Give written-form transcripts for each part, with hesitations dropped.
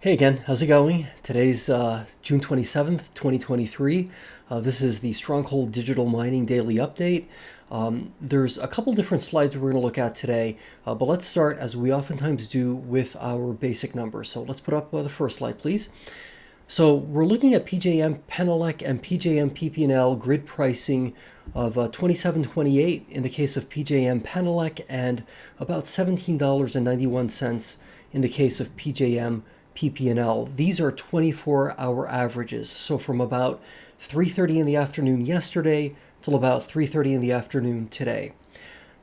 Hey again, how's it going? Today's June 27th, 2023. This is the Stronghold Digital Mining Daily Update. There's a couple different slides we're going to look at today, but let's start, as we oftentimes do, with our basic numbers. So let's put up the first slide, please. So we're looking at PJM Penelec and PJM PP&L grid pricing of $27.28 in the case of PJM Penelec and about $17.91 in the case of PJM PP&L. These are 24-hour averages. So from about 3:30 in the afternoon yesterday till about 3:30 in the afternoon today.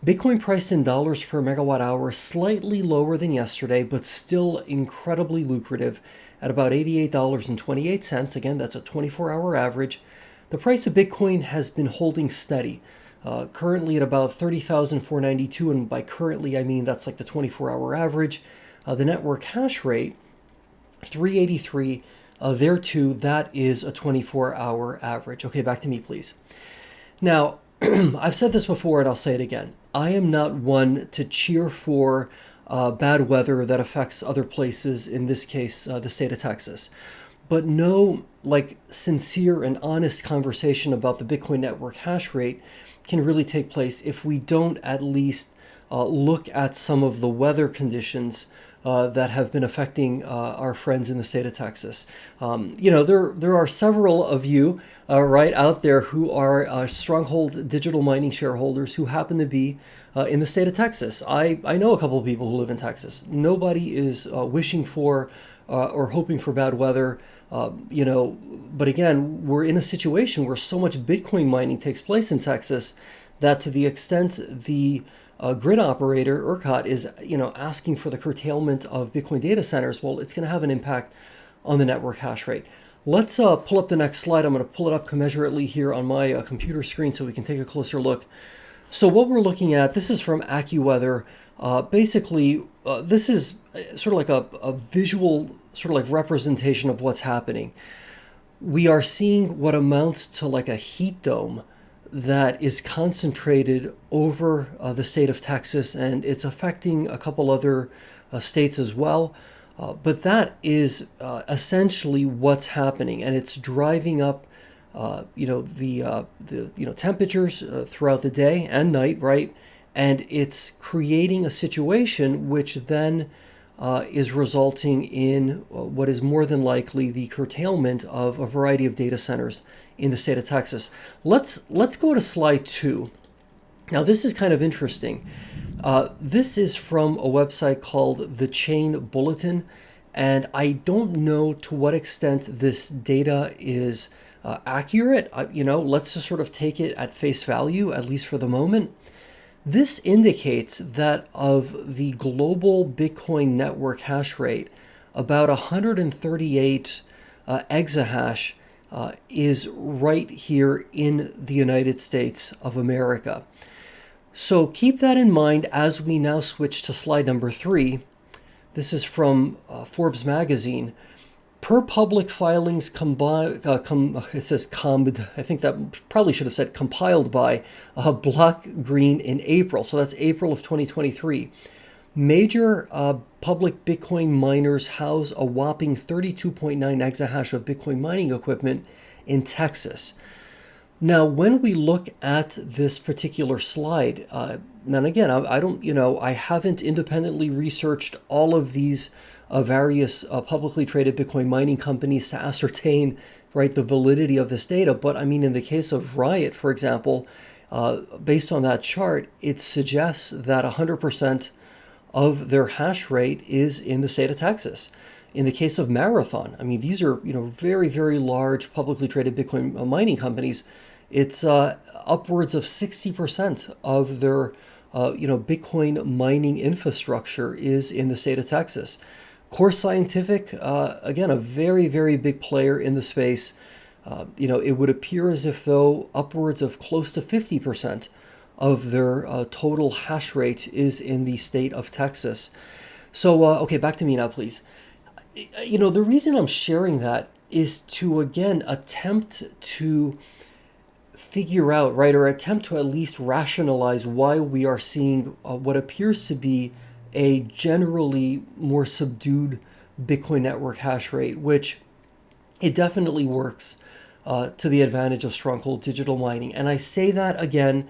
Bitcoin priced in dollars per megawatt hour, slightly lower than yesterday, but still incredibly lucrative at about $88.28. Again, that's a 24-hour average. The price of Bitcoin has been holding steady, currently at about 30,492, and by currently I mean that's like the 24-hour average. The network hash rate, 383, there too, that is a 24-hour average. Okay, back to me, please. Now, I've said this before and I'll say it again. I am not one to cheer for bad weather that affects other places, in this case, the state of Texas. But no, sincere and honest conversation about the Bitcoin network hash rate can really take place if we don't at least look at some of the weather conditions that have been affecting our friends in the state of Texas. There are several of you right out there who are Stronghold Digital Mining shareholders who happen to be in the state of Texas. I know a couple of people who live in Texas. Nobody is wishing for or hoping for bad weather, but again, we're in a situation where so much Bitcoin mining takes place in Texas that to the extent the grid operator, ERCOT, is asking for the curtailment of Bitcoin data centers, well, it's going to have an impact on the network hash rate. Let's pull up the next slide. I'm going to pull it up commensurately here on my computer screen so we can take a closer look. So what we're looking at, this is from AccuWeather. Basically, this is sort of like a visual sort of like representation of what's happening. We are seeing what amounts to like a heat dome that is concentrated over the state of Texas, and it's affecting a couple other states as well. But that is essentially what's happening, and it's driving up, the temperatures throughout the day and night, right? And it's creating a situation which then is resulting in what is more than likely the curtailment of a variety of data centers in the state of Texas. Let's go to slide 2. Now, this is kind of interesting. This is from a website called The Chain Bulletin, and I don't know to what extent this data is accurate. Let's just sort of take it at face value, at least for the moment. This indicates that of the global Bitcoin network hash rate, about 138 exahash is right here in the United States of America. So keep that in mind as we now switch to slide number 3. This is from Forbes magazine. Per public filings it says I think that probably should have said compiled by Block Green in April. So that's April of 2023. Major public Bitcoin miners house a whopping 32.9 exahash of Bitcoin mining equipment in Texas. Now, when we look at this particular slide, and again, I haven't independently researched all of these various publicly traded Bitcoin mining companies to ascertain, right, the validity of this data. But I mean, in the case of Riot, for example, based on that chart, it suggests that 100% of their hash rate is in the state of Texas. In the case of Marathon, I mean, these are very, very large publicly traded Bitcoin mining companies. It's upwards of 60% of their Bitcoin mining infrastructure is in the state of Texas. Core Scientific, again, a very, very big player in the space. It would appear as if though upwards of close to 50% of their total hash rate is in the state of Texas. So, okay, back to me now, please. The reason I'm sharing that is to, again, attempt to figure out, right, or attempt to at least rationalize why we are seeing what appears to be a generally more subdued Bitcoin network hash rate, which it definitely works to the advantage of Stronghold Digital Mining. And I say that again,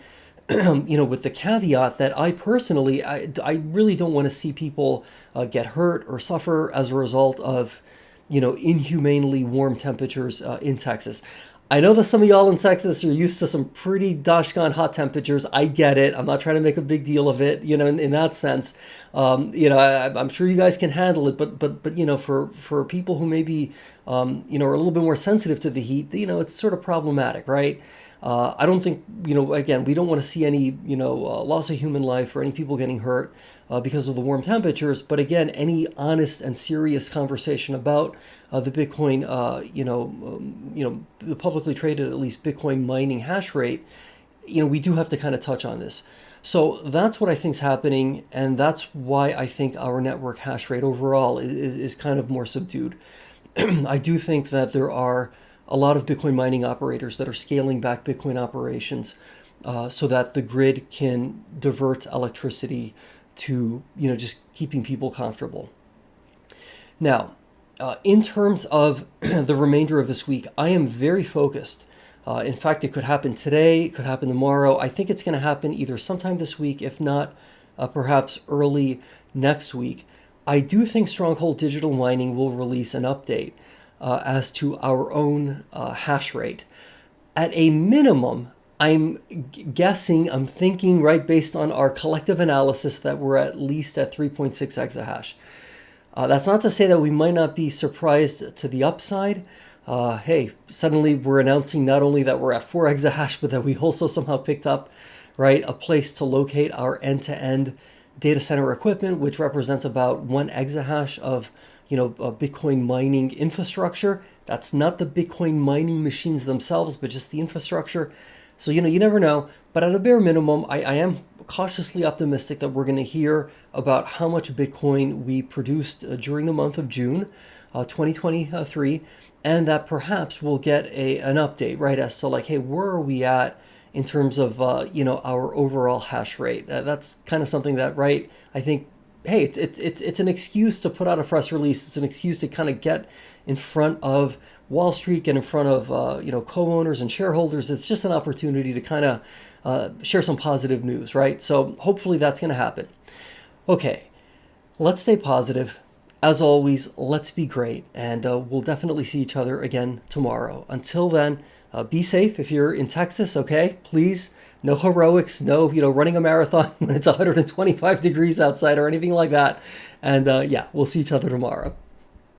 with the caveat that I personally, I really don't want to see people get hurt or suffer as a result of, inhumanely warm temperatures in Texas. I know that some of y'all in Texas are used to some pretty doshgone hot temperatures. I get it. I'm not trying to make a big deal of it, in that sense. I'm sure you guys can handle it, but for people who maybe, are a little bit more sensitive to the heat, it's sort of problematic, right? I don't think, again, we don't want to see any, loss of human life or any people getting hurt because of the warm temperatures. But again, any honest and serious conversation about the Bitcoin, the publicly traded, at least Bitcoin mining hash rate, we do have to kind of touch on this. So that's what I think is happening. And that's why I think our network hash rate overall is kind of more subdued. I do think that there are a lot of Bitcoin mining operators that are scaling back Bitcoin operations so that the grid can divert electricity to, just keeping people comfortable. Now, in terms of the remainder of this week, I am very focused. In fact, it could happen today, it could happen tomorrow. I think it's going to happen either sometime this week, if not perhaps early next week. I do think Stronghold Digital Mining will release an update as to our own hash rate. At a minimum, I'm thinking, right, based on our collective analysis, that we're at least at 3.6 exahash. That's not to say that we might not be surprised to the upside. Hey, suddenly we're announcing not only that we're at 4 exahash, but that we also somehow picked up, right, a place to locate our end-to-end data center equipment, which represents about 1 exahash of Bitcoin mining infrastructure. That's not the Bitcoin mining machines themselves, but just the infrastructure. So, you never know. But at a bare minimum, I am cautiously optimistic that we're going to hear about how much Bitcoin we produced during the month of June 2023, and that perhaps we'll get an update, right, as to hey, where are we at in terms of, our overall hash rate. That's kind of something that, right, I think, hey, it's an excuse to put out a press release. It's an excuse to kind of get in front of Wall Street, get in front of co-owners and shareholders. It's just an opportunity to kind of share some positive news, right? So hopefully that's going to happen. Okay, let's stay positive. As always, let's be great, and we'll definitely see each other again tomorrow. Until then, be safe if you're in Texas, okay? Please, no heroics, no, running a marathon when it's 125 degrees outside or anything like that. And yeah, we'll see each other tomorrow.